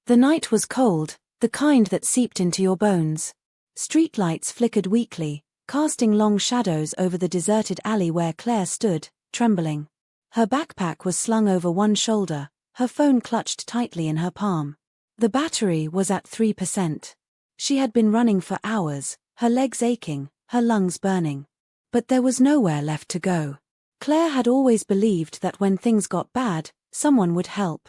The night was cold, the kind that seeped into your bones. Streetlights flickered weakly, casting long shadows over the deserted alley where Claire stood, trembling. Her backpack was slung over one shoulder, her phone clutched tightly in her palm. The battery was at 3%. She had been running for hours, her legs aching, her lungs burning. But there was nowhere left to go. Claire had always believed that when things got bad, someone would help.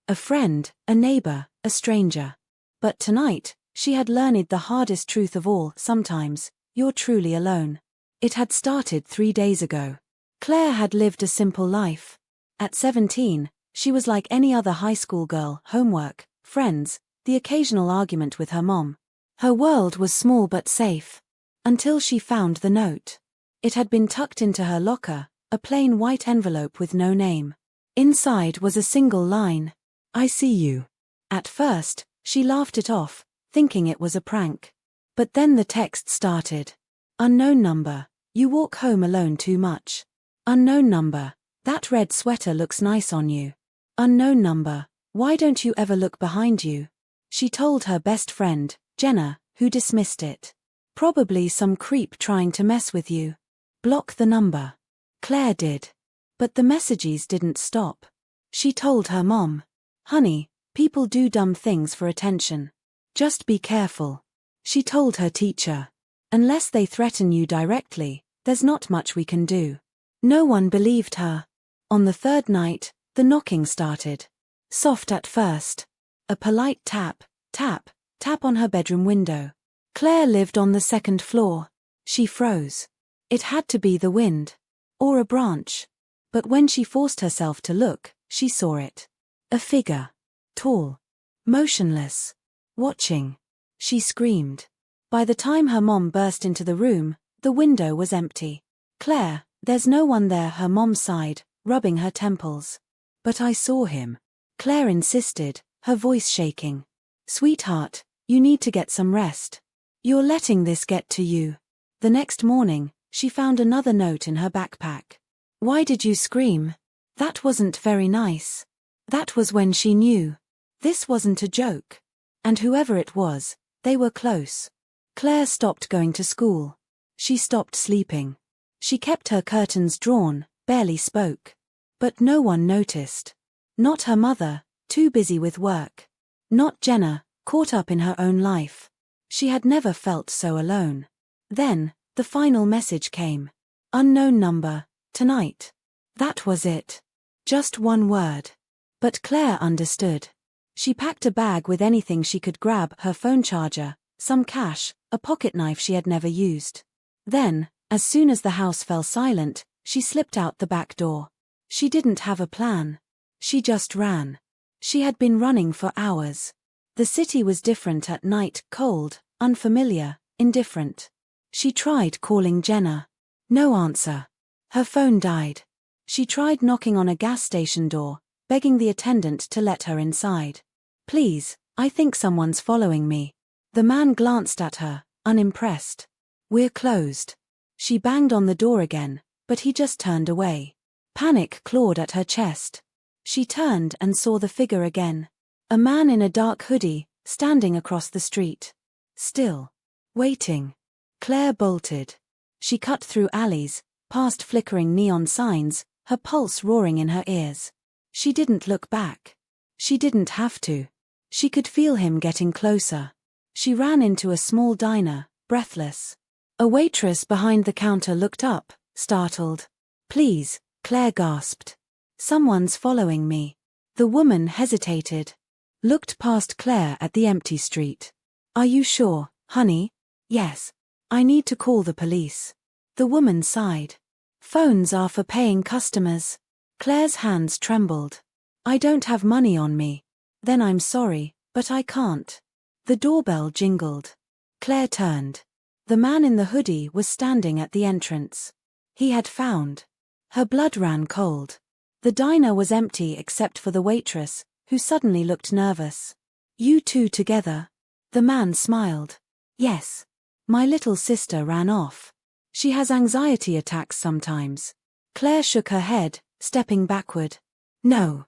A friend, a neighbor, a stranger. But tonight, she had learned the hardest truth of all: sometimes, you're truly alone. It had started 3 days ago. Claire had lived a simple life. At 17, she was like any other high school girl: homework, friends, the occasional argument with her mom. Her world was small but safe. Until she found the note. It had been tucked into her locker, a plain white envelope with no name. Inside was a single line: "I see you." At first, she laughed it off, thinking it was a prank. But then the text started. "Unknown number, you walk home alone too much. Unknown number, that red sweater looks nice on you. Unknown number, why don't you ever look behind you?" She told her best friend, Jenna, who dismissed it. "Probably some creep trying to mess with you. Block the number." Claire did. But the messages didn't stop. She told her mom, "Honey, people do dumb things for attention. Just be careful." She told her teacher, "Unless they threaten you directly, there's not much we can do." No one believed her. On the third night, the knocking started. Soft at first. A polite tap, tap, tap on her bedroom window. Claire lived on the second floor. She froze. It had to be the wind. Or a branch. But when she forced herself to look, she saw it. A figure. Tall. Motionless. Watching. She screamed. By the time her mom burst into the room, the window was empty. "Claire, there's no one there," her mom sighed, rubbing her temples. "But I saw him," Claire insisted, her voice shaking. "Sweetheart, you need to get some rest. You're letting this get to you." The next morning, she found another note in her backpack. "Why did you scream? That wasn't very nice." That was when she knew. This wasn't a joke. And whoever it was, they were close. Claire stopped going to school. She stopped sleeping. She kept her curtains drawn, barely spoke. But no one noticed. Not her mother, too busy with work. Not Jenna, caught up in her own life. She had never felt so alone. Then, the final message came. "Unknown number, tonight." That was it. Just one word. But Claire understood. She packed a bag with anything she could grab: her phone charger, some cash, a pocketknife she had never used. Then, as soon as the house fell silent, she slipped out the back door. She didn't have a plan. She just ran. She had been running for hours. The city was different at night: cold, unfamiliar, indifferent. She tried calling Jenna. No answer. Her phone died. She tried knocking on a gas station door, begging the attendant to let her inside. "Please, I think someone's following me." The man glanced at her, unimpressed. "We're closed." She banged on the door again, but he just turned away. Panic clawed at her chest. She turned and saw the figure again. A man in a dark hoodie, standing across the street. Still. Waiting. Claire bolted. She cut through alleys, past flickering neon signs, her pulse roaring in her ears. She didn't look back. She didn't have to. She could feel him getting closer. She ran into a small diner, breathless. A waitress behind the counter looked up, startled. "Please," Claire gasped. "Someone's following me." The woman hesitated. Looked past Claire at the empty street. "Are you sure, honey?" "Yes. I need to call the police." The woman sighed. "Phones are for paying customers." Claire's hands trembled. "I don't have money on me." "Then I'm sorry, but I can't." The doorbell jingled. Claire turned. The man in the hoodie was standing at the entrance. He had found. Her blood ran cold. The diner was empty except for the waitress, who suddenly looked nervous. "You two together?" The man smiled. "Yes. My little sister ran off. She has anxiety attacks sometimes." Claire shook her head, stepping backward. No,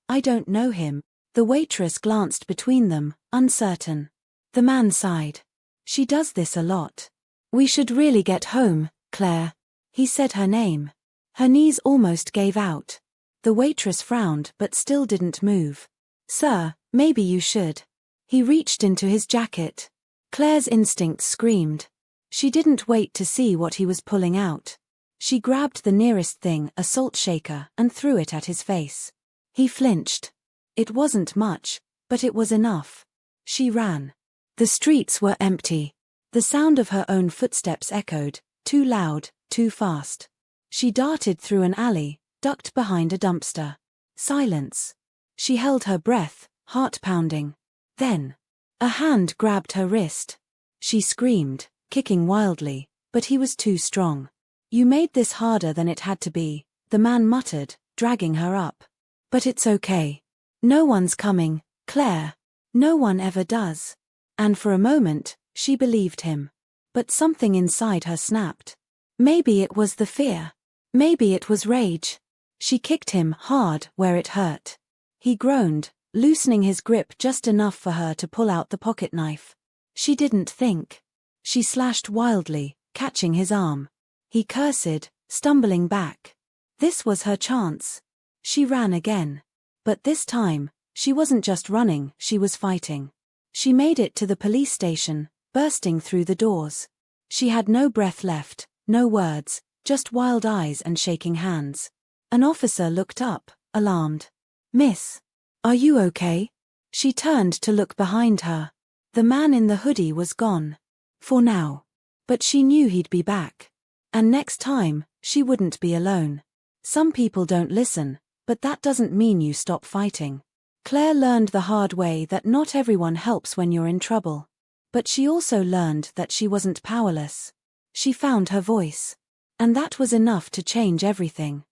I don't know him." The waitress glanced between them, uncertain. The man sighed. She does this a lot. We should really get home, Claire. He said her name. Her knees almost gave out. The waitress frowned but still didn't move. Sir, maybe you should. He reached into his jacket. Claire's instincts screamed. She didn't wait to see what he was pulling out. She grabbed the nearest thing, a salt shaker, and threw it at his face. He flinched. It wasn't much, but it was enough. She ran. The streets were empty. The sound of her own footsteps echoed, too loud, too fast. She darted through an alley, ducked behind a dumpster. Silence. She held her breath, heart pounding. Then, a hand grabbed her wrist. She screamed, kicking wildly, but he was too strong. You made this harder than it had to be, the man muttered, dragging her up. But it's okay. No one's coming, Claire. No one ever does. And for a moment, she believed him. But something inside her snapped. Maybe it was the fear. Maybe it was rage. She kicked him hard where it hurt. He groaned, loosening his grip just enough for her to pull out the pocket knife. She didn't think. She slashed wildly, catching his arm. He cursed, stumbling back. This was her chance. She ran again. But this time, she wasn't just running, she was fighting. She made it to the police station, bursting through the doors. She had no breath left, no words, just wild eyes and shaking hands. An officer looked up, alarmed. Miss, are you okay? She turned to look behind her. The man in the hoodie was gone. For now. But she knew he'd be back. And next time, she wouldn't be alone. Some people don't listen, but that doesn't mean you stop fighting. Claire learned the hard way that not everyone helps when you're in trouble. But she also learned that she wasn't powerless. She found her voice. And that was enough to change everything.